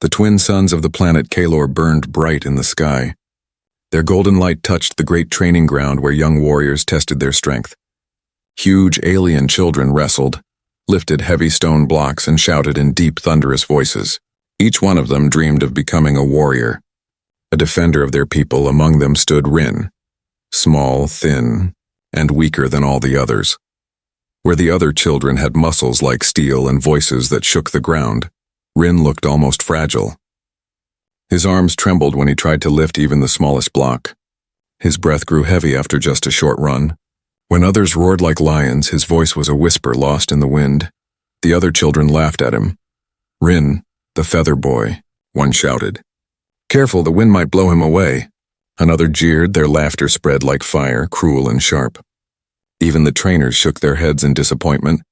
The twin suns of the planet Kalor burned bright in the sky. Their golden light touched the great training ground where young warriors tested their strength. Huge alien children wrestled, lifted heavy stone blocks, and shouted in deep, thunderous voices. Each one of them dreamed of becoming a warrior, a defender of their people. Among them stood Rin, small, thin, and weaker than all the others. Where the other children had muscles like steel and voices that shook the ground, Rin looked almost fragile. His arms trembled when he tried to lift even the smallest block. His breath grew heavy after just a short run. When others roared like lions, his voice was a whisper lost in the wind. The other children laughed at him. "Rin, the feather boy," one shouted. "Careful, the wind might blow him away." Another jeered, their laughter spread like fire, cruel and sharp. Even the trainers shook their heads in disappointment.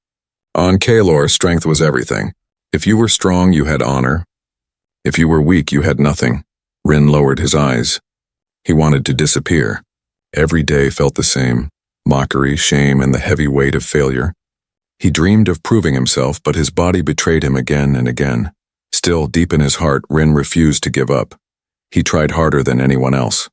On Kalor, strength was everything. If you were strong, you had honor. If you were weak, you had nothing. Rin lowered his eyes. He wanted to disappear. Every day felt the same: mockery, shame, and the heavy weight of failure. He dreamed of proving himself, but his body betrayed him again and again. Still, deep in his heart, Rin refused to give up. He tried harder than anyone else.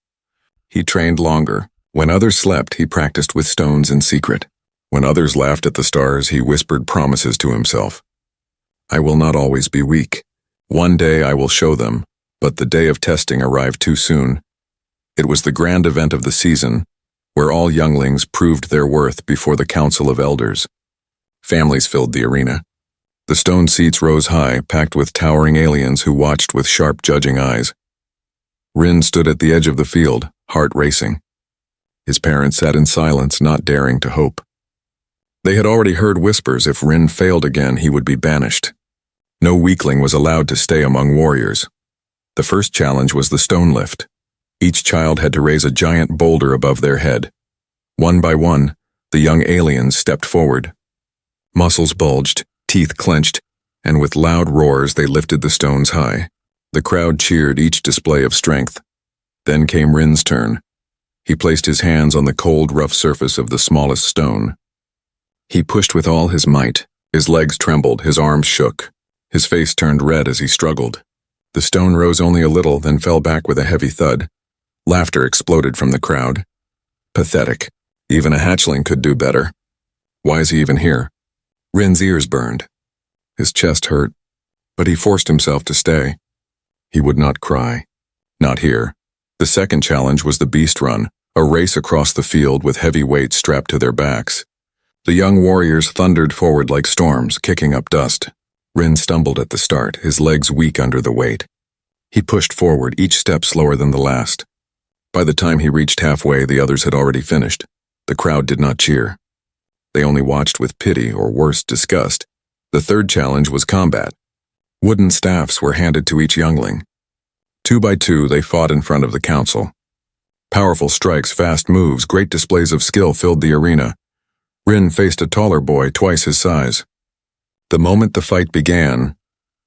He trained longer. When others slept, he practiced with stones in secret. When others laughed at the stars, he whispered promises to himself. "I will not always be weak. One day I will show them." But the day of testing arrived too soon. It was the grand event of the season, where all younglings proved their worth before the Council of Elders. Families filled the arena. The stone seats rose high, packed with towering aliens who watched with sharp, judging eyes. Rin stood at the edge of the field, heart racing. His parents sat in silence, not daring to hope. They had already heard whispers: if Rin failed again, he would be banished. No weakling was allowed to stay among warriors. The first challenge was the stone lift. Each child had to raise a giant boulder above their head. One by one, the young aliens stepped forward. Muscles bulged, teeth clenched, and with loud roars they lifted the stones high. The crowd cheered each display of strength. Then came Rin's turn. He placed his hands on the cold, rough surface of the smallest stone. He pushed with all his might. His legs trembled, his arms shook. His face turned red as he struggled. The stone rose only a little, then fell back with a heavy thud. Laughter exploded from the crowd. Pathetic. Even a hatchling could do better. Why is he even here? Rin's ears burned. His chest hurt, but he forced himself to stay. He would not cry. Not here. The second challenge was the beast run, a race across the field with heavy weights strapped to their backs. The young warriors thundered forward like storms, kicking up dust. Rin stumbled at the start, his legs weak under the weight. He pushed forward, each step slower than the last. By the time he reached halfway, the others had already finished. The crowd did not cheer. They only watched with pity, or worse, disgust. The third challenge was combat. Wooden staffs were handed to each youngling. 2 by 2, they fought in front of the council. Powerful strikes, fast moves, great displays of skill filled the arena. Rin faced a taller boy, twice his size. The moment the fight began,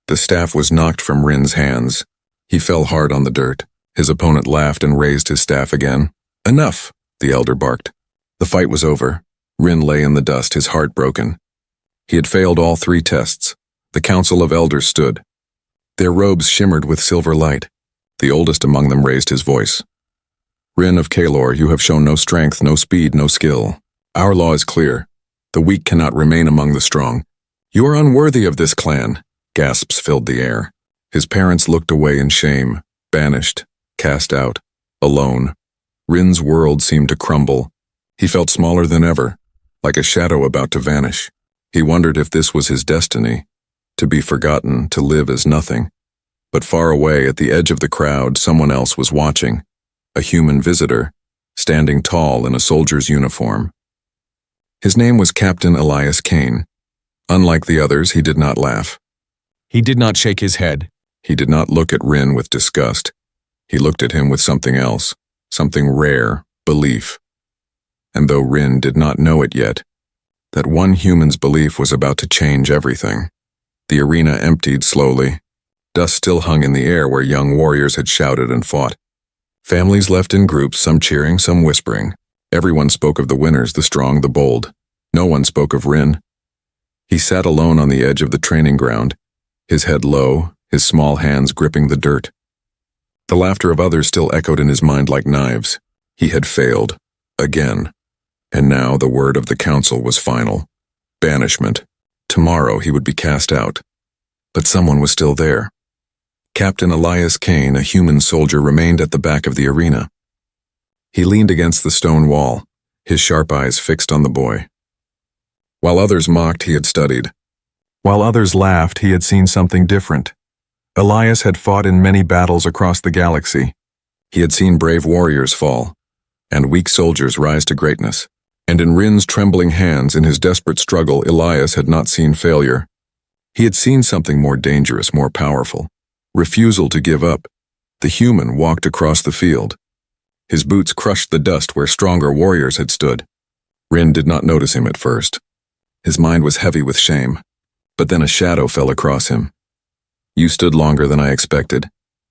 the staff was knocked from Rin's hands. He fell hard on the dirt. His opponent laughed and raised his staff again. "Enough," the elder barked. The fight was over. Rin lay in the dust, his heart broken. He had failed all 3 tests. The Council of Elders stood. Their robes shimmered with silver light. The oldest among them raised his voice. "Rin of Kalor, you have shown no strength, no speed, no skill. Our law is clear. The weak cannot remain among the strong. You are unworthy of this clan." Gasps filled the air. His parents looked away in shame, banished, cast out, alone. Rin's world seemed to crumble. He felt smaller than ever, like a shadow about to vanish. He wondered if this was his destiny, to be forgotten, to live as nothing. But far away, at the edge of the crowd, someone else was watching. A human visitor, standing tall in a soldier's uniform. His name was Captain Elias Kane. Unlike the others, he did not laugh. He did not shake his head. He did not look at Rin with disgust. He looked at him with something else, something rare, belief. And though Rin did not know it yet, that one human's belief was about to change everything. The arena emptied slowly. Dust still hung in the air where young warriors had shouted and fought. Families left in groups, some cheering, some whispering. Everyone spoke of the winners, the strong, the bold. No one spoke of Rin. He sat alone on the edge of the training ground, his head low, his small hands gripping the dirt. The laughter of others still echoed in his mind like knives. He had failed. Again. And now the word of the council was final. Banishment. Tomorrow he would be cast out. But someone was still there. Captain Elias Kane, a human soldier, remained at the back of the arena. He leaned against the stone wall, his sharp eyes fixed on the boy. While others mocked, he had studied. While others laughed, he had seen something different. Elias had fought in many battles across the galaxy. He had seen brave warriors fall, and weak soldiers rise to greatness. And in Rin's trembling hands, in his desperate struggle, Elias had not seen failure. He had seen something more dangerous, more powerful. Refusal to give up. The human walked across the field. His boots crushed the dust where stronger warriors had stood. Rin did not notice him at first. His mind was heavy with shame. But then a shadow fell across him. "You stood longer than I expected,"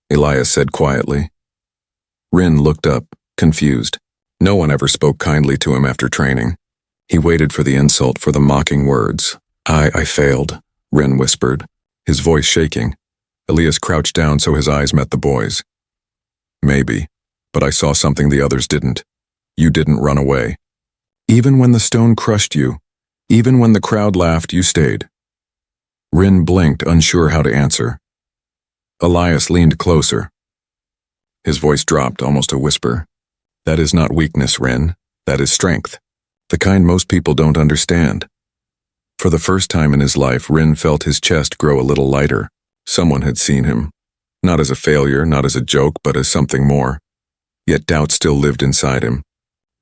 Elias said quietly. Rin looked up, confused. No one ever spoke kindly to him after training. He waited for the insult, for the mocking words. I failed," Rin whispered, his voice shaking. Elias crouched down so his eyes met the boy's. "Maybe, but I saw something the others didn't. You didn't run away. Even when the stone crushed you, even when the crowd laughed, you stayed." Rin blinked, unsure how to answer. Elias leaned closer. His voice dropped, almost a whisper. "That is not weakness, Rin. That is strength. The kind most people don't understand." For the first time in his life, Rin felt his chest grow a little lighter. Someone had seen him. Not as a failure, not as a joke, but as something more. Yet doubt still lived inside him.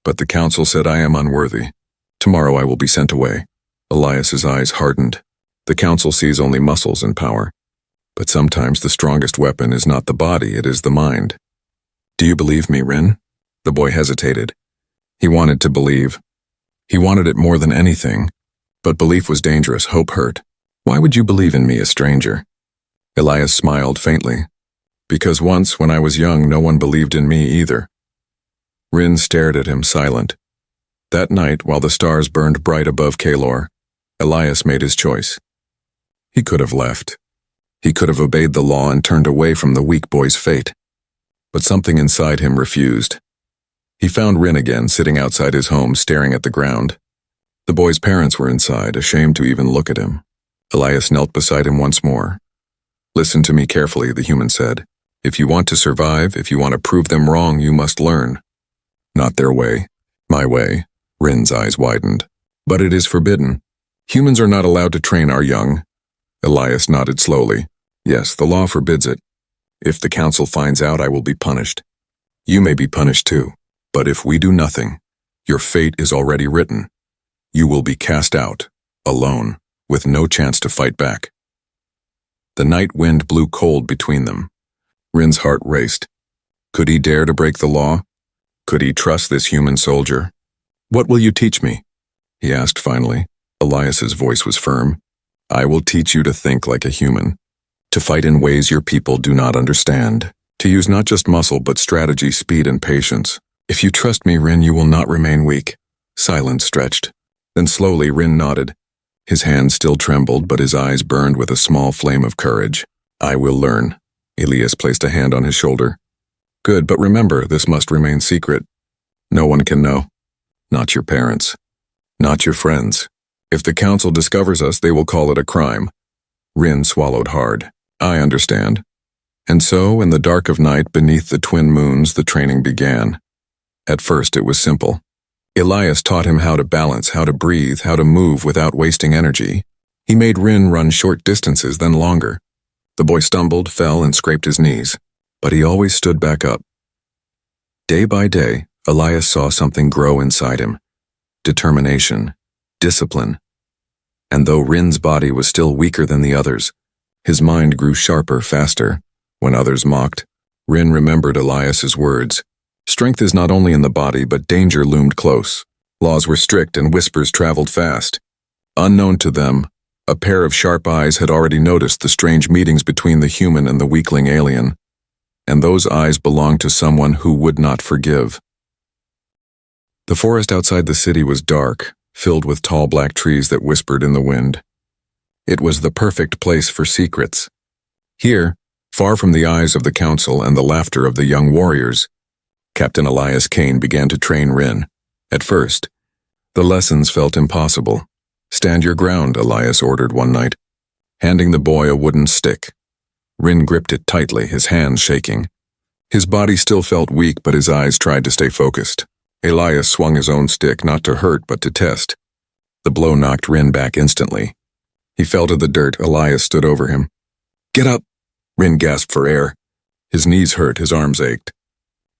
"But the council said I am unworthy. Tomorrow I will be sent away." Elias's eyes hardened. The council sees only muscles and power. But sometimes the strongest weapon is not the body, it is the mind. "Do you believe me, Rin?" The boy hesitated. He wanted to believe. He wanted it more than anything. But belief was dangerous, hope hurt. "Why would you believe in me, a stranger?" Elias smiled faintly. "Because once, when I was young, no one believed in me either." Rin stared at him, silent. That night, while the stars burned bright above Kalor, Elias made his choice. He could have left. He could have obeyed the law and turned away from the weak boy's fate. But something inside him refused. He found Rin again, sitting outside his home, staring at the ground. The boy's parents were inside, ashamed to even look at him. Elias knelt beside him once more. "Listen to me carefully," the human said. "If you want to survive, if you want to prove them wrong, you must learn. Not their way, my way." Rin's eyes widened. "But it is forbidden. Humans are not allowed to train our young." Elias nodded slowly. "Yes, the law forbids it. If the council finds out, I will be punished. You may be punished too. But if we do nothing, your fate is already written. You will be cast out, alone, with no chance to fight back." The night wind blew cold between them. Rin's heart raced. Could he dare to break the law? Could he trust this human soldier? "What will you teach me?" he asked finally. Elias's voice was firm. "I will teach you to think like a human, to fight in ways your people do not understand, to use not just muscle but strategy, speed, and patience. If you trust me, Rin, you will not remain weak." Silence stretched. Then slowly Rin nodded. His hands still trembled, but his eyes burned with a small flame of courage. "I will learn." Elias placed a hand on his shoulder. "Good, but remember, this must remain secret. No one can know. Not your parents. Not your friends. If the council discovers us, they will call it a crime." Rin swallowed hard. "I understand." And so, in the dark of night, beneath the twin moons, the training began. At first it was simple. Elias taught him how to balance, how to breathe, how to move without wasting energy. He made Rin run short distances, then longer. The boy stumbled, fell, and scraped his knees. But he always stood back up. Day by day, Elias saw something grow inside him. Determination, discipline. And though Rin's body was still weaker than the others, his mind grew sharper, faster. When others mocked, Rin remembered Elias's words. Strength is not only in the body, but danger loomed close. Laws were strict and whispers traveled fast. Unknown to them, a pair of sharp eyes had already noticed the strange meetings between the human and the weakling alien. And those eyes belonged to someone who would not forgive. The forest outside the city was dark, filled with tall black trees that whispered in the wind. It was the perfect place for secrets. Here, far from the eyes of the council and the laughter of the young warriors, Captain Elias Kane began to train Rin. At first, the lessons felt impossible. "Stand your ground," Elias ordered one night, handing the boy a wooden stick. Rin gripped it tightly, his hands shaking. His body still felt weak, but his eyes tried to stay focused. Elias swung his own stick, not to hurt, but to test. The blow knocked Rin back instantly. He fell to the dirt. Elias stood over him. "Get up!" Rin gasped for air. His knees hurt, his arms ached.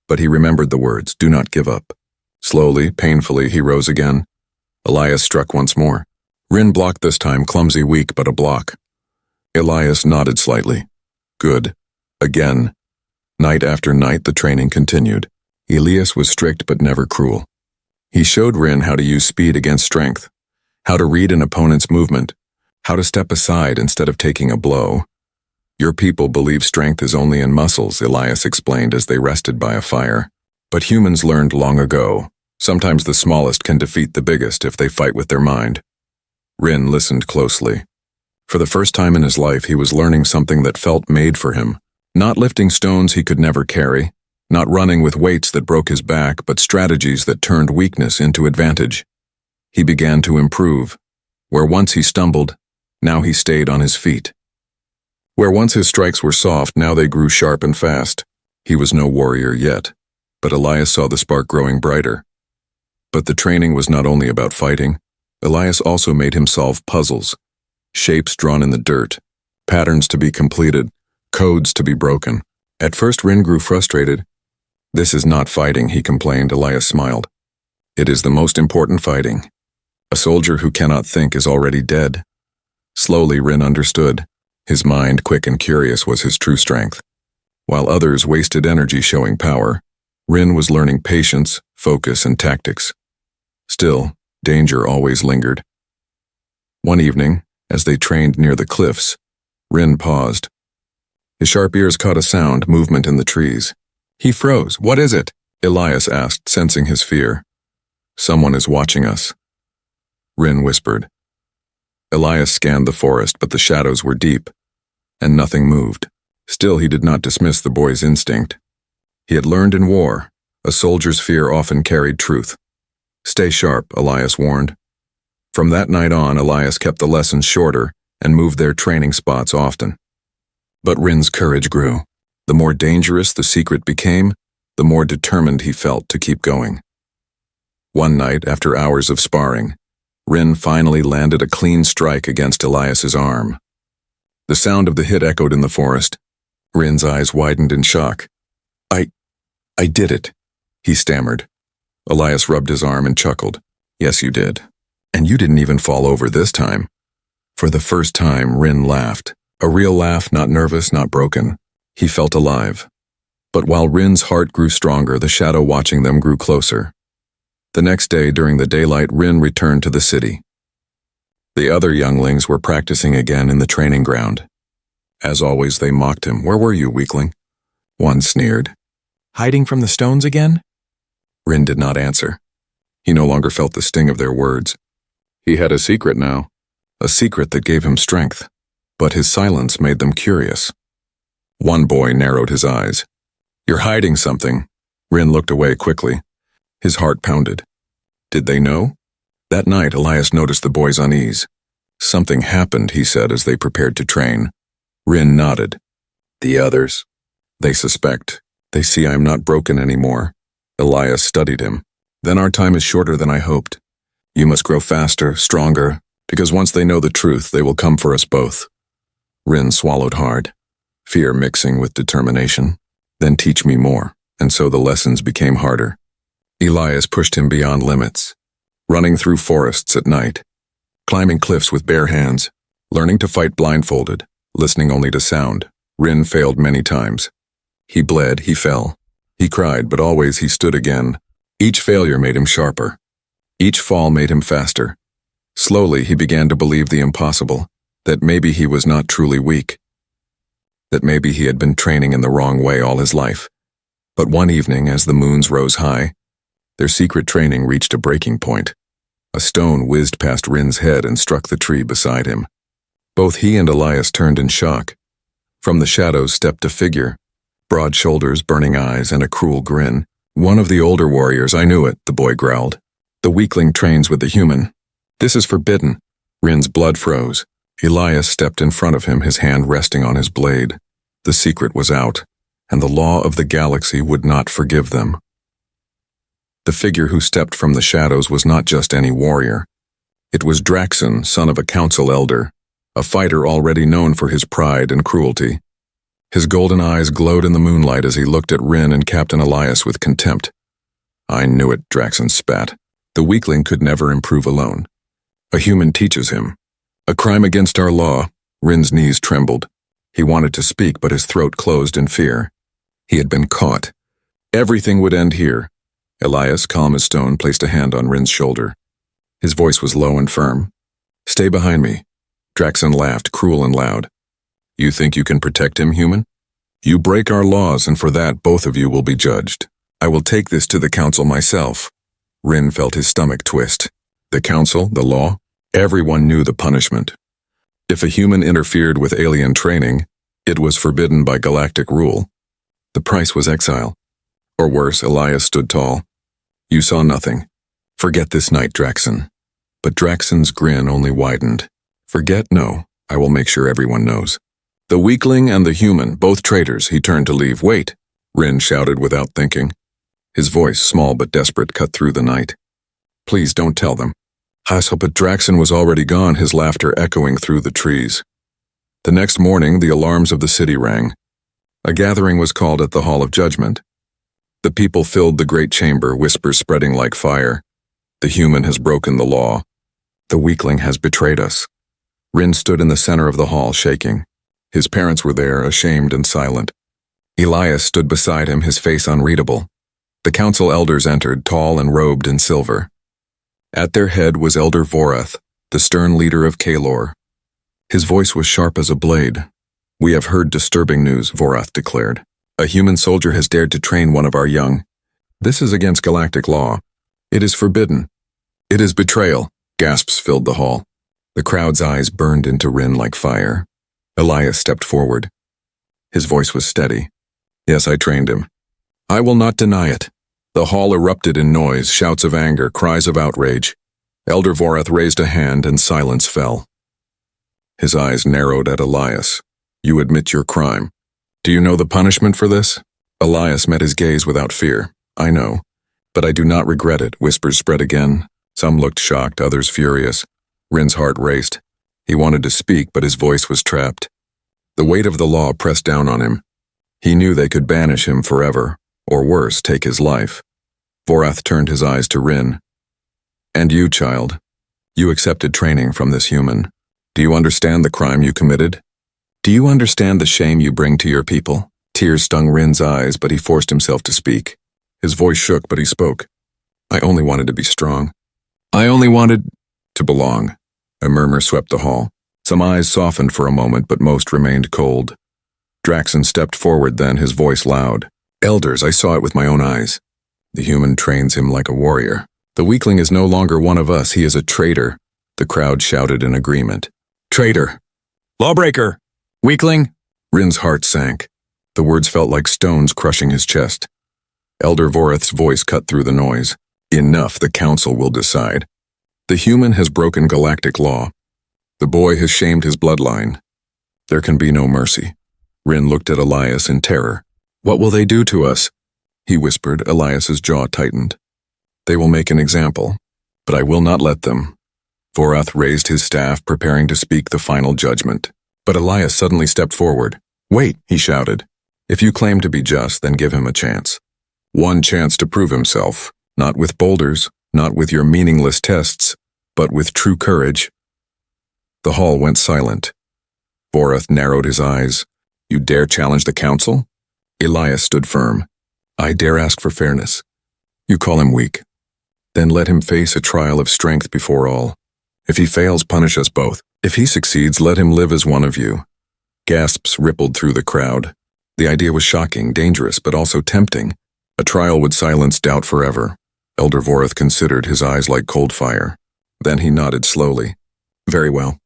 But he remembered the words, "Do not give up." Slowly, painfully, he rose again. Elias struck once more. Rin blocked this time, clumsy, weak, but a block. Elias nodded slightly. Good. Again. Night after night, the training continued. Elias was strict but never cruel. He showed Rin how to use speed against strength, how to read an opponent's movement, how to step aside instead of taking a blow. "Your people believe strength is only in muscles," Elias explained as they rested by a fire. "But humans learned long ago. Sometimes the smallest can defeat the biggest if they fight with their mind." Rin listened closely. For the first time in his life, he was learning something that felt made for him. Not lifting stones he could never carry, not running with weights that broke his back, but strategies that turned weakness into advantage. He began to improve. Where once he stumbled, now he stayed on his feet. Where once his strikes were soft, now they grew sharp and fast. He was no warrior yet, but Elias saw the spark growing brighter. But the training was not only about fighting. Elias also made him solve puzzles, shapes drawn in the dirt, patterns to be completed, codes to be broken. At first, Rin grew frustrated. "This is not fighting," he complained. Elias smiled. "It is the most important fighting. A soldier who cannot think is already dead." Slowly, Rin understood. His mind, quick and curious, was his true strength. While others wasted energy showing power, Rin was learning patience, focus, and tactics. Still, danger always lingered. One evening, as they trained near the cliffs, Rin paused. His sharp ears caught a sound, movement in the trees. He froze. "What is it?" Elias asked, sensing his fear. "Someone is watching us," Rin whispered. Elias scanned the forest, but the shadows were deep, and nothing moved. Still, he did not dismiss the boy's instinct. He had learned in war, a soldier's fear often carried truth. "Stay sharp," Elias warned. From that night on, Elias kept the lessons shorter and moved their training spots often. But Rin's courage grew. The more dangerous the secret became, the more determined he felt to keep going. One night, after hours of sparring, Rin finally landed a clean strike against Elias's arm. The sound of the hit echoed in the forest. Rin's eyes widened in shock. I did it," he stammered. Elias rubbed his arm and chuckled. "Yes, you did. And you didn't even fall over this time." For the first time, Rin laughed. A real laugh, not nervous, not broken. He felt alive. But while Rin's heart grew stronger, the shadow watching them grew closer. The next day, during the daylight, Rin returned to the city. The other younglings were practicing again in the training ground. As always, they mocked him. "Where were you, weakling?" One sneered. "Hiding from the stones again?" Rin did not answer. He no longer felt the sting of their words. He had a secret now, a secret that gave him strength. But his silence made them curious. One boy narrowed his eyes. "You're hiding something." Rin looked away quickly. His heart pounded. Did they know? That night, Elias noticed the boy's unease. "Something happened," he said as they prepared to train. Rin nodded. "The others?" "They suspect. They see I am not broken anymore." Elias studied him. "Then our time is shorter than I hoped. You must grow faster, stronger, because once they know the truth, they will come for us both." Rin swallowed hard, fear mixing with determination. "Then teach me more." And so the lessons became harder. Elias pushed him beyond limits, running through forests at night, climbing cliffs with bare hands, learning to fight blindfolded, listening only to sound. Rin failed many times. He bled, he fell. He cried, but always he stood again. Each failure made him sharper. Each fall made him faster. Slowly he began to believe the impossible, that maybe he was not truly weak, that maybe he had been training in the wrong way all his life. But one evening, as the moons rose high, their secret training reached a breaking point. A stone whizzed past Rin's head and struck the tree beside him. Both he and Elias turned in shock. From the shadows stepped a figure, broad shoulders, burning eyes, and a cruel grin. One of the older warriors. I knew it, the boy growled. The weakling trains with the human. This is forbidden. Rin's blood froze. Elias stepped in front of him, his hand resting on his blade. The secret was out, and the law of the galaxy would not forgive them. The figure who stepped from the shadows was not just any warrior. It was Draxon, son of a council elder, a fighter already known for his pride and cruelty. His golden eyes glowed in the moonlight as he looked at Rin and Captain Elias with contempt. I knew it, Draxon spat. The weakling could never improve alone. A human teaches him. A crime against our law. Rin's knees trembled. He wanted to speak, but his throat closed in fear. He had been caught. Everything would end here. Elias, calm as stone, placed a hand on Rin's shoulder. His voice was low and firm. Stay behind me. Draxon laughed, cruel and loud. You think you can protect him, human? You break our laws, and for that both of you will be judged. I will take this to the council myself. Rin felt his stomach twist. The council, the law? Everyone knew the punishment. If a human interfered with alien training, it was forbidden by galactic rule. The price was exile. Or worse, Elias stood tall. You saw nothing. Forget this night, Draxon. But Draxon's grin only widened. Forget? No. I will make sure everyone knows. The weakling and the human, both traitors. He turned to leave. Wait, Rin shouted without thinking. His voice, small but desperate, cut through the night. Please don't tell them. Hassel, but Draxon was already gone, his laughter echoing through the trees. The next morning, the alarms of the city rang. A gathering was called at the Hall of Judgment. The people filled the great chamber, whispers spreading like fire. The human has broken the law. The weakling has betrayed us. Rin stood in the center of the hall, shaking. His parents were there, ashamed and silent. Elias stood beside him, his face unreadable. The council elders entered, tall and robed in silver. At their head was Elder Vorath, the stern leader of Kalor. His voice was sharp as a blade. We have heard disturbing news, Vorath declared. A human soldier has dared to train one of our young. This is against galactic law. It is forbidden. It is betrayal. Gasps filled the hall. The crowd's eyes burned into Rin like fire. Elias stepped forward. His voice was steady. Yes, I trained him. I will not deny it. The hall erupted in noise, shouts of anger, cries of outrage. Elder Vorath raised a hand and silence fell. His eyes narrowed at Elias. You admit your crime. Do you know the punishment for this? Elias met his gaze without fear. I know, but I do not regret it. Whispers spread again. Some looked shocked, others furious. Rin's heart raced. He wanted to speak, but his voice was trapped. The weight of the law pressed down on him. He knew they could banish him forever, or worse, take his life. Vorath turned his eyes to Rin. And you, child, you accepted training from this human. Do you understand the crime you committed? Do you understand the shame you bring to your people? Tears stung Rin's eyes, but he forced himself to speak. His voice shook, but he spoke. I only wanted to be strong. I only wanted to belong. A murmur swept the hall. Some eyes softened for a moment, but most remained cold. Draxon stepped forward then, his voice loud. Elders, I saw it with my own eyes. The human trains him like a warrior. The weakling is no longer one of us, he is a traitor. The crowd shouted in agreement. Traitor! Lawbreaker! Weakling! Rin's heart sank. The words felt like stones crushing his chest. Elder Vorath's voice cut through the noise. Enough, the council will decide. The human has broken galactic law. The boy has shamed his bloodline. There can be no mercy. Rin looked at Elias in terror. What will they do to us? He whispered. Elias's jaw tightened. They will make an example, but I will not let them. Vorath raised his staff, preparing to speak the final judgment. But Elias suddenly stepped forward. Wait, he shouted. If you claim to be just, then give him a chance. One chance to prove himself, not with boulders, not with your meaningless tests, but with true courage. The hall went silent. Vorath narrowed his eyes. You dare challenge the council? Elias stood firm. I dare ask for fairness. You call him weak. Then let him face a trial of strength before all. If he fails, punish us both. If he succeeds, let him live as one of you. Gasps rippled through the crowd. The idea was shocking, dangerous, but also tempting. A trial would silence doubt forever. Elder Vorath considered, his eyes like cold fire. Then he nodded slowly. Very well.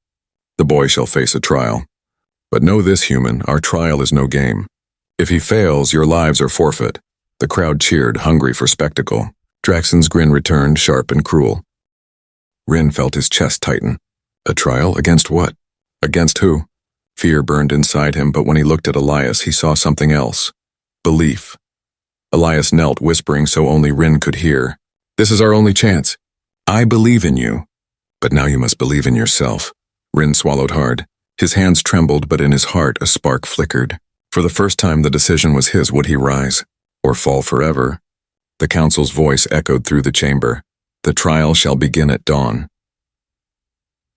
The boy shall face a trial. But know this, human, our trial is no game. If he fails, your lives are forfeit. The crowd cheered, hungry for spectacle. Draxon's grin returned, sharp and cruel. Rin felt his chest tighten. A trial? Against what? Against who? Fear burned inside him, but when he looked at Elias, he saw something else. Belief. Elias knelt, whispering so only Rin could hear. This is our only chance. I believe in you. But now you must believe in yourself. Rin swallowed hard. His hands trembled, but in his heart a spark flickered. For the first time the decision was his. Would he rise? Or fall forever? The council's voice echoed through the chamber. The trial shall begin at dawn.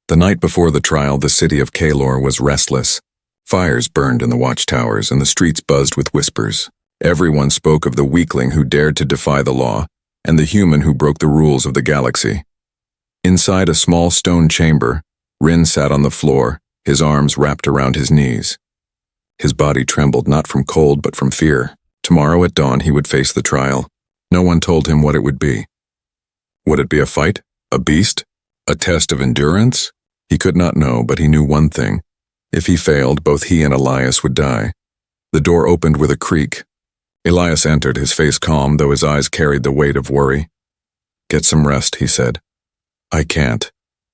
The night before the trial, the city of Kalor was restless. Fires burned in the watchtowers, and the streets buzzed with whispers. Everyone spoke of the weakling who dared to defy the law, and the human who broke the rules of the galaxy. Inside a small stone chamber, Rin sat on the floor, his arms wrapped around his knees. His body trembled not from cold but from fear. Tomorrow at dawn he would face the trial. No one told him what it would be. Would it be a fight? A beast? A test of endurance? He could not know, but he knew one thing. If he failed, both he and Elias would die. The door opened with a creak. Elias entered, his face calm, though his eyes carried the weight of worry. Get some rest, he said. I can't,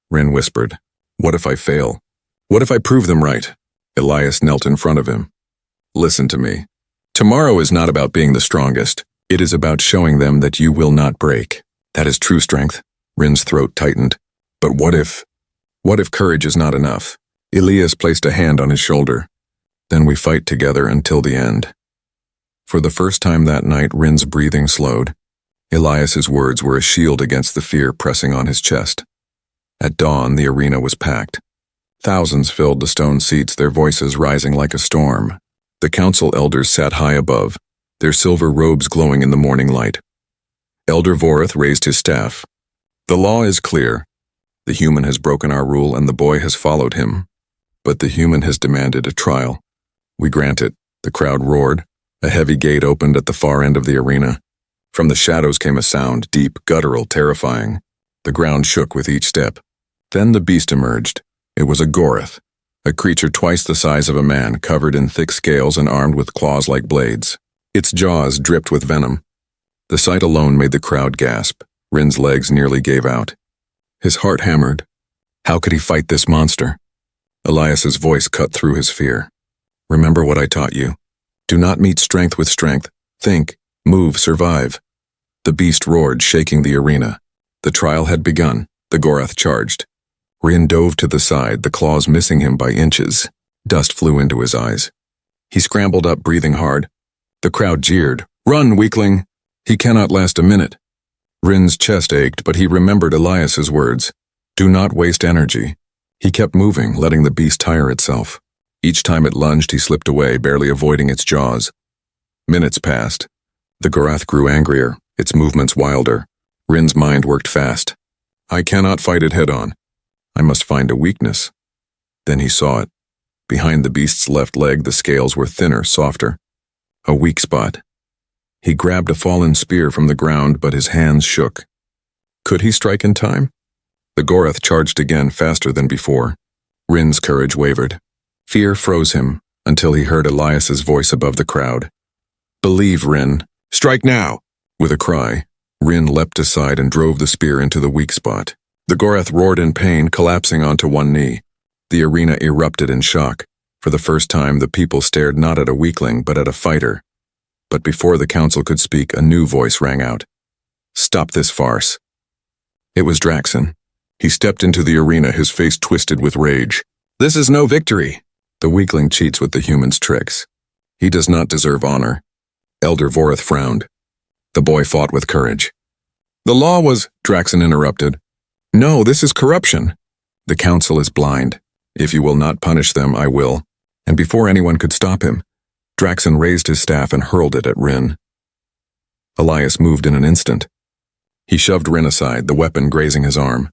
Rin whispered. What if I fail? What if I prove them right? Elias knelt in front of him. Listen to me. Tomorrow is not about being the strongest. It is about showing them that you will not break. That is true strength. Rin's throat tightened. But what if courage is not enough? Elias placed a hand on his shoulder. Then we fight together until the end. For the first time that night, Rin's breathing slowed. Elias's words were a shield against the fear pressing on his chest. At dawn, the arena was packed. Thousands filled the stone seats, their voices rising like a storm. The council elders sat high above, their silver robes glowing in the morning light. Elder Vorith raised his staff. The law is clear. The human has broken our rule and the boy has followed him. But the human has demanded a trial. We grant it. The crowd roared. A heavy gate opened at the far end of the arena. From the shadows came a sound, deep, guttural, terrifying. The ground shook with each step. Then the beast emerged. It was a Gorath, a creature twice the size of a man, covered in thick scales and armed with claws like blades. Its jaws dripped with venom. The sight alone made the crowd gasp. Rin's legs nearly gave out. His heart hammered. How could he fight this monster? Elias's voice cut through his fear. Remember what I taught you. Do not meet strength with strength. Think, move, survive. The beast roared, shaking the arena. The trial had begun. The Gorath charged. Rin dove to the side, the claws missing him by inches. Dust flew into his eyes. He scrambled up, breathing hard. The crowd jeered. Run, weakling! He cannot last a minute. Rin's chest ached, but he remembered Elias's words. Do not waste energy. He kept moving, letting the beast tire itself. Each time it lunged, he slipped away, barely avoiding its jaws. Minutes passed. The Gorath grew angrier, its movements wilder. Rin's mind worked fast. I cannot fight it head-on. I must find a weakness. Then he saw it. Behind the beast's left leg, the scales were thinner, softer. A weak spot. He grabbed a fallen spear from the ground, but his hands shook. Could he strike in time? The Gorath charged again, faster than before. Rin's courage wavered. Fear froze him, until he heard Elias's voice above the crowd. Believe, Rin. Strike now! With a cry, Rin leapt aside and drove the spear into the weak spot. The Gorath roared in pain, collapsing onto one knee. The arena erupted in shock. For the first time, the people stared not at a weakling, but at a fighter. But before the council could speak, a new voice rang out. Stop this farce. It was Draxon. He stepped into the arena, his face twisted with rage. This is no victory. The weakling cheats with the human's tricks. He does not deserve honor. Elder Vorith frowned. The boy fought with courage. The law was, Draxon interrupted. No, this is corruption. The council is blind. If you will not punish them, I will. And before anyone could stop him, Draxon raised his staff and hurled it at Rin. Elias moved in an instant. He shoved Rin aside, the weapon grazing his arm.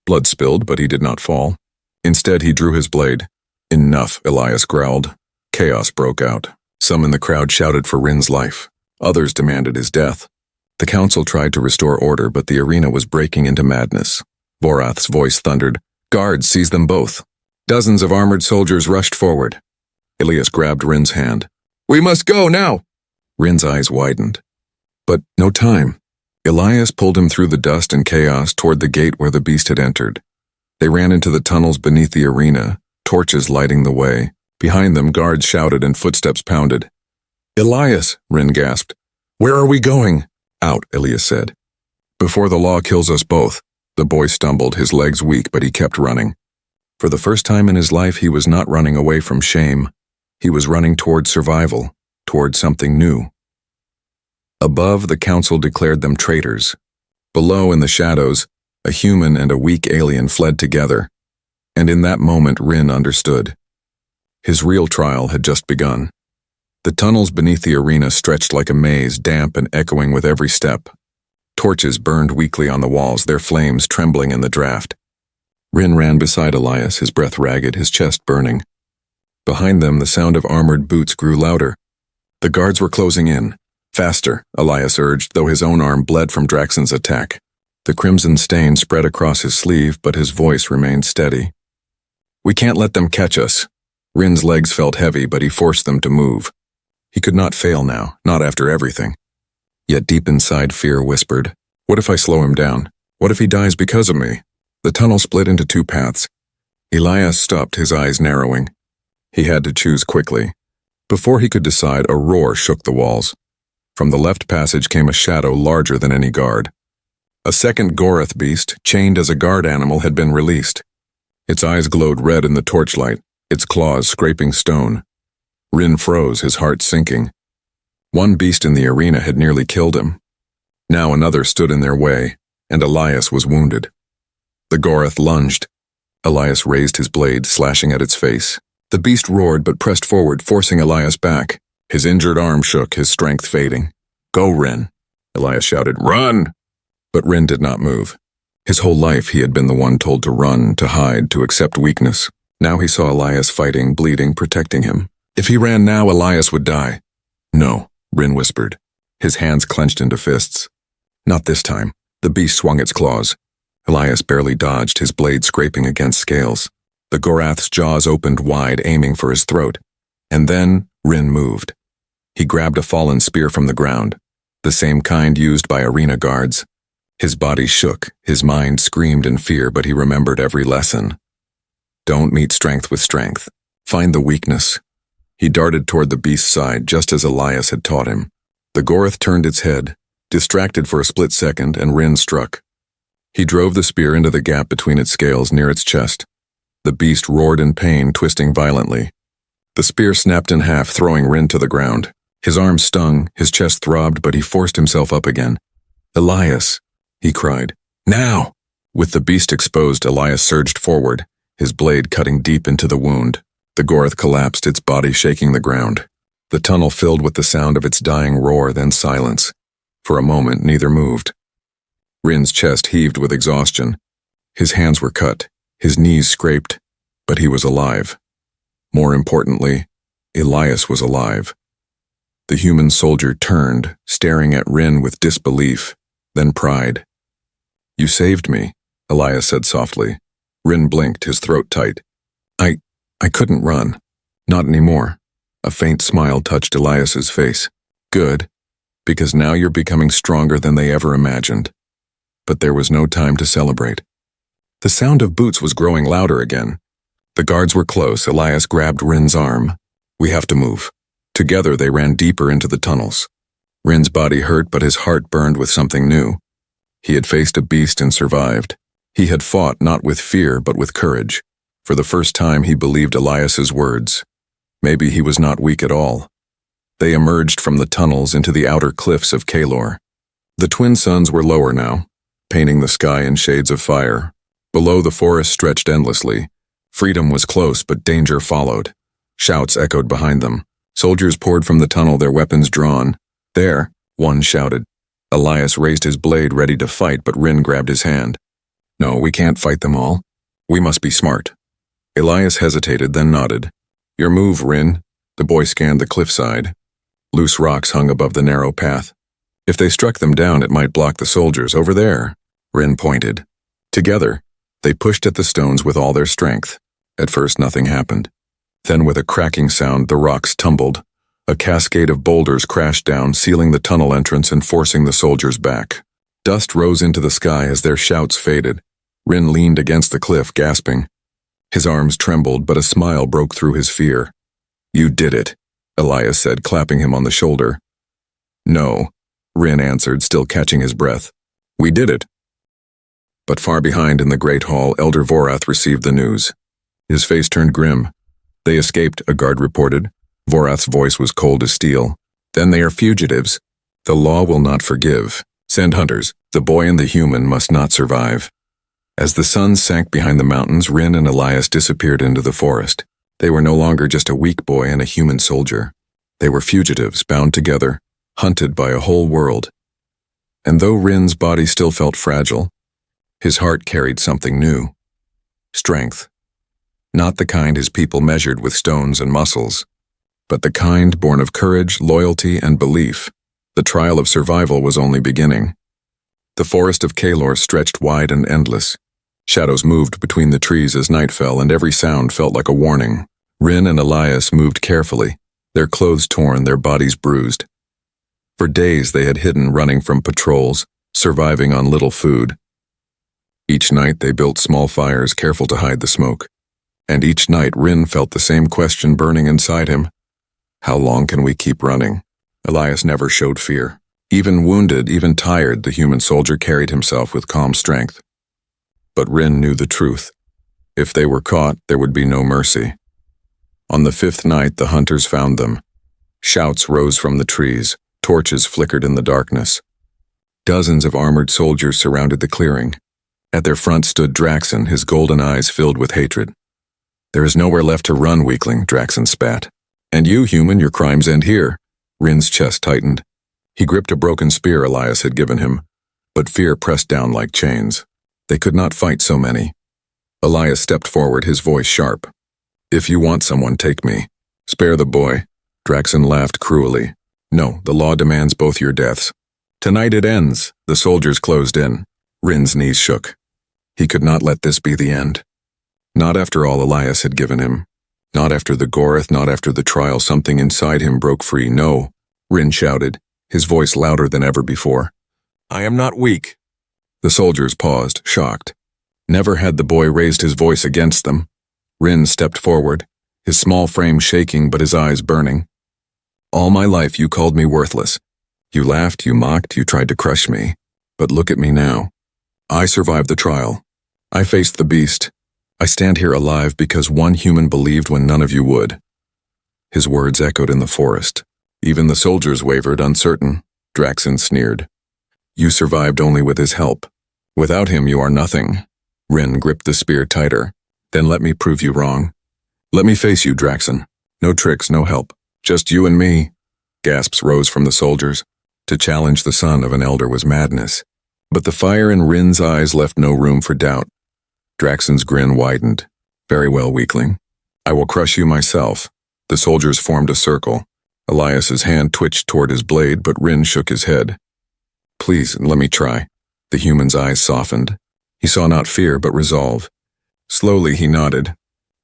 Blood spilled, but he did not fall. Instead, he drew his blade. Enough, Elias growled. Chaos broke out. Some in the crowd shouted for Rin's life. Others demanded his death. The council tried to restore order, but the arena was breaking into madness. Vorath's voice thundered. Guards, seize them both. Dozens of armored soldiers rushed forward. Elias grabbed Rin's hand. "We must go now!" Rin's eyes widened. But no time. Elias pulled him through the dust and chaos toward the gate where the beast had entered. They ran into the tunnels beneath the arena, torches lighting the way. Behind them, guards shouted and footsteps pounded. "Elias," Rin gasped. "Where are we going?" "Out," Elias said. "Before the law kills us both." The boy stumbled, his legs weak, but he kept running. For the first time in his life, he was not running away from shame. He was running toward survival, toward something new. Above, the council declared them traitors. Below, in the shadows, a human and a weak alien fled together. And in that moment, Rin understood. His real trial had just begun. The tunnels beneath the arena stretched like a maze, damp and echoing with every step. Torches burned weakly on the walls, their flames trembling in the draft. Rin ran beside Elias, his breath ragged, his chest burning. Behind them, the sound of armored boots grew louder. The guards were closing in. "Faster," Elias urged, though his own arm bled from Draxon's attack. The crimson stain spread across his sleeve, but his voice remained steady. "We can't let them catch us." Rin's legs felt heavy, but he forced them to move. He could not fail now, not after everything. Yet deep inside, fear whispered, "What if I slow him down? What if he dies because of me?" The tunnel split into two paths. Elias stopped, his eyes narrowing. He had to choose quickly. Before he could decide, a roar shook the walls. From the left passage came a shadow larger than any guard. A second Gorath beast, chained as a guard animal, had been released. Its eyes glowed red in the torchlight, its claws scraping stone. Rin froze, his heart sinking. One beast in the arena had nearly killed him. Now another stood in their way, and Elias was wounded. The Gorath lunged. Elias raised his blade, slashing at its face. The beast roared but pressed forward, forcing Elias back. His injured arm shook, his strength fading. "Go, Rin," Elias shouted. "Run!" But Rin did not move. His whole life he had been the one told to run, to hide, to accept weakness. Now he saw Elias fighting, bleeding, protecting him. If he ran now, Elias would die. "No," Rin whispered. His hands clenched into fists. Not this time. The beast swung its claws. Elias barely dodged, his blade scraping against scales. The Gorath's jaws opened wide, aiming for his throat. And then Rin moved. He grabbed a fallen spear from the ground, the same kind used by arena guards. His body shook, his mind screamed in fear, but he remembered every lesson. Don't meet strength with strength. Find the weakness. He darted toward the beast's side, just as Elias had taught him. The Gorath turned its head, distracted for a split second, and Rin struck. He drove the spear into the gap between its scales near its chest. The beast roared in pain, twisting violently. The spear snapped in half, throwing Rin to the ground. His arm stung, his chest throbbed, but he forced himself up again. "Elias," he cried. "Now!" With the beast exposed, Elias surged forward, his blade cutting deep into the wound. The Gorath collapsed, its body shaking the ground. The tunnel filled with the sound of its dying roar, then silence. For a moment, neither moved. Rin's chest heaved with exhaustion. His hands were cut, his knees scraped, but he was alive. More importantly, Elias was alive. The human soldier turned, staring at Rin with disbelief, then pride. "You saved me," Elias said softly. Rin blinked, his throat tight. I couldn't run. Not anymore." A faint smile touched Elias's face. "Good, because now you're becoming stronger than they ever imagined." But there was no time to celebrate. The sound of boots was growing louder again. The guards were close. Elias grabbed Rin's arm. "We have to move." Together they ran deeper into the tunnels. Rin's body hurt, but his heart burned with something new. He had faced a beast and survived. He had fought not with fear, but with courage. For the first time he believed Elias's words. Maybe he was not weak at all. They emerged from the tunnels into the outer cliffs of Kalor. The twin suns were lower now, painting the sky in shades of fire. Below, the forest stretched endlessly. Freedom was close, but danger followed. Shouts echoed behind them. Soldiers poured from the tunnel, their weapons drawn. "There," one shouted. Elias raised his blade, ready to fight, but Rin grabbed his hand. "No, we can't fight them all. We must be smart." Elias hesitated, then nodded. "Your move, Rin." The boy scanned the cliffside. Loose rocks hung above the narrow path. If they struck them down, it might block the soldiers. "Over there," Rin pointed. Together, they pushed at the stones with all their strength. At first, nothing happened. Then with a cracking sound, the rocks tumbled. A cascade of boulders crashed down, sealing the tunnel entrance and forcing the soldiers back. Dust rose into the sky as their shouts faded. Rin leaned against the cliff, gasping. His arms trembled, but a smile broke through his fear. "You did it," Elias said, clapping him on the shoulder. "No," Rin answered, still catching his breath. "We did it." But far behind in the great hall, Elder Vorath received the news. His face turned grim. "They escaped," a guard reported. Vorath's voice was cold as steel. "Then they are fugitives. The law will not forgive. Send hunters. The boy and the human must not survive." As the sun sank behind the mountains, Rin and Elias disappeared into the forest. They were no longer just a weak boy and a human soldier. They were fugitives, bound together, hunted by a whole world. And though Rin's body still felt fragile, his heart carried something new. Strength. Not the kind his people measured with stones and muscles, but the kind born of courage, loyalty, and belief. The trial of survival was only beginning. The forest of Kalor stretched wide and endless. Shadows moved between the trees as night fell, and every sound felt like a warning. Rin and Elias moved carefully, their clothes torn, their bodies bruised. For days they had hidden, running from patrols, surviving on little food. Each night they built small fires, careful to hide the smoke. And each night Rin felt the same question burning inside him. How long can we keep running? Elias never showed fear. Even wounded, even tired, the human soldier carried himself with calm strength. But Rin knew the truth. If they were caught, there would be no mercy. On the 5th night, the hunters found them. Shouts rose from the trees. Torches flickered in the darkness. Dozens of armored soldiers surrounded the clearing. At their front stood Draxon, his golden eyes filled with hatred. "There is nowhere left to run, weakling," Draxon spat. "And you, human, your crimes end here." Rin's chest tightened. He gripped a broken spear Elias had given him, but fear pressed down like chains. They could not fight so many. Elias stepped forward, his voice sharp. "If you want someone, take me. Spare the boy." Draxon laughed cruelly. "No, the law demands both your deaths. Tonight it ends." The soldiers closed in. Rin's knees shook. He could not let this be the end. Not after all Elias had given him. Not after the Goreth, not after the trial. Something inside him broke free. "No," Rin shouted, his voice louder than ever before. "I am not weak." The soldiers paused, shocked. Never had the boy raised his voice against them. Rin stepped forward, his small frame shaking but his eyes burning. "All my life you called me worthless. You laughed, you mocked, you tried to crush me. But look at me now. I survived the trial. I faced the beast. I stand here alive because one human believed when none of you would." His words echoed in the forest. Even the soldiers wavered, uncertain. Draxon sneered. "You survived only with his help. Without him you are nothing." Rin gripped the spear tighter. "Then let me prove you wrong. Let me face you, Draxon. No tricks, no help. Just you and me." Gasps rose from the soldiers. To challenge the son of an elder was madness. But the fire in Rin's eyes left no room for doubt. Draxon's grin widened. "Very well, weakling. I will crush you myself." The soldiers formed a circle. Elias's hand twitched toward his blade, but Rin shook his head. "Please, let me try." The human's eyes softened. He saw not fear, but resolve. Slowly he nodded.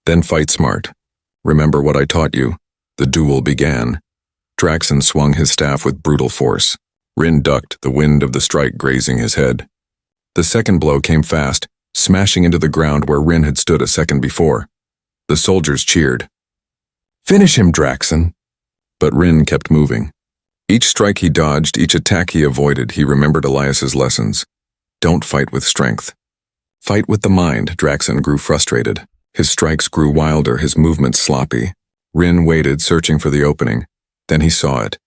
"Then fight smart. Remember what I taught you." The duel began. Draxon swung his staff with brutal force. Rin ducked, the wind of the strike grazing his head. The second blow came fast, smashing into the ground where Rin had stood a second before. The soldiers cheered. "Finish him, Draxon." But Rin kept moving. Each strike he dodged, each attack he avoided, he remembered Elias's lessons. Don't fight with strength. Fight with the mind. Draxon grew frustrated. His strikes grew wilder, his movements sloppy. Rin waited, searching for the opening. Then he saw it.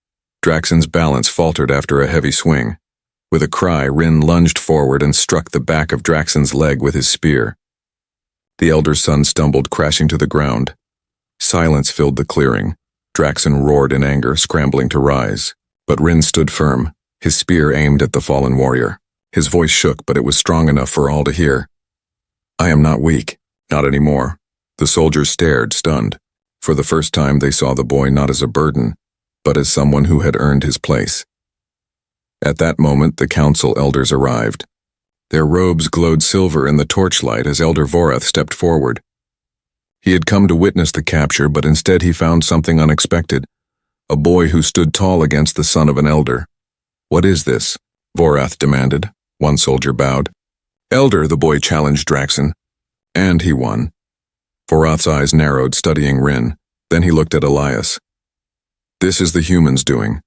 Draxon's balance faltered after a heavy swing. With a cry, Rin lunged forward and struck the back of Draxon's leg with his spear. The elder's son stumbled, crashing to the ground. Silence filled the clearing. Draxon roared in anger, scrambling to rise. But Rin stood firm, his spear aimed at the fallen warrior. His voice shook, but it was strong enough for all to hear. "I am not weak. Not anymore." The soldiers stared, stunned. For the first time they saw the boy not as a burden, but as someone who had earned his place. At that moment the council elders arrived. Their robes glowed silver in the torchlight as Elder Vorath stepped forward. He had come to witness the capture, but instead he found something unexpected. A boy who stood tall against the son of an elder. "What is this?" Vorath demanded. One soldier bowed. "Elder," the boy challenged Draxon. And he won. Vorath's eyes narrowed, studying Rin. Then he looked at Elias. "This is the humans' doing."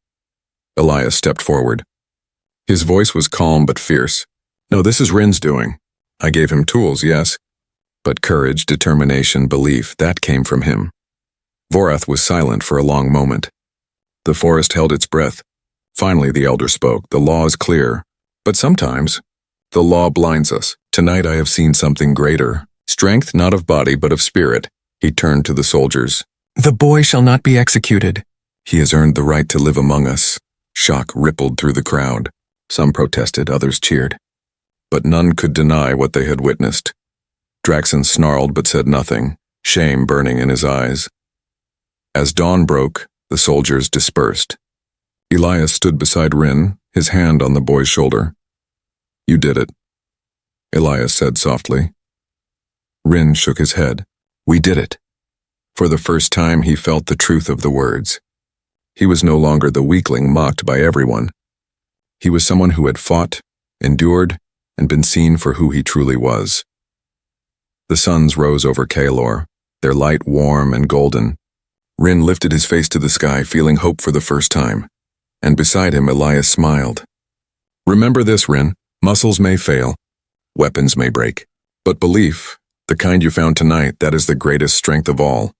Elias stepped forward. His voice was calm but fierce. "No, this is Rin's doing. I gave him tools, yes. But courage, determination, belief, that came from him." Vorath was silent for a long moment. The forest held its breath. Finally, the elder spoke. "The law is clear. But sometimes, the law blinds us. Tonight I have seen something greater. Strength not of body, but of spirit." He turned to the soldiers. "The boy shall not be executed. He has earned the right to live among us." Shock rippled through the crowd. Some protested, others cheered. But none could deny what they had witnessed. Draxon snarled but said nothing, shame burning in his eyes. As dawn broke, the soldiers dispersed. Elias stood beside Rin, his hand on the boy's shoulder. "You did it," Elias said softly. Rin shook his head. "We did it." For the first time he felt the truth of the words. He was no longer the weakling mocked by everyone. He was someone who had fought, endured, and been seen for who he truly was. The suns rose over Kaelor, their light warm and golden. Rin lifted his face to the sky, feeling hope for the first time. And beside him, Elias smiled. "Remember this, Rin. Muscles may fail. Weapons may break. But belief, the kind you found tonight, that is the greatest strength of all."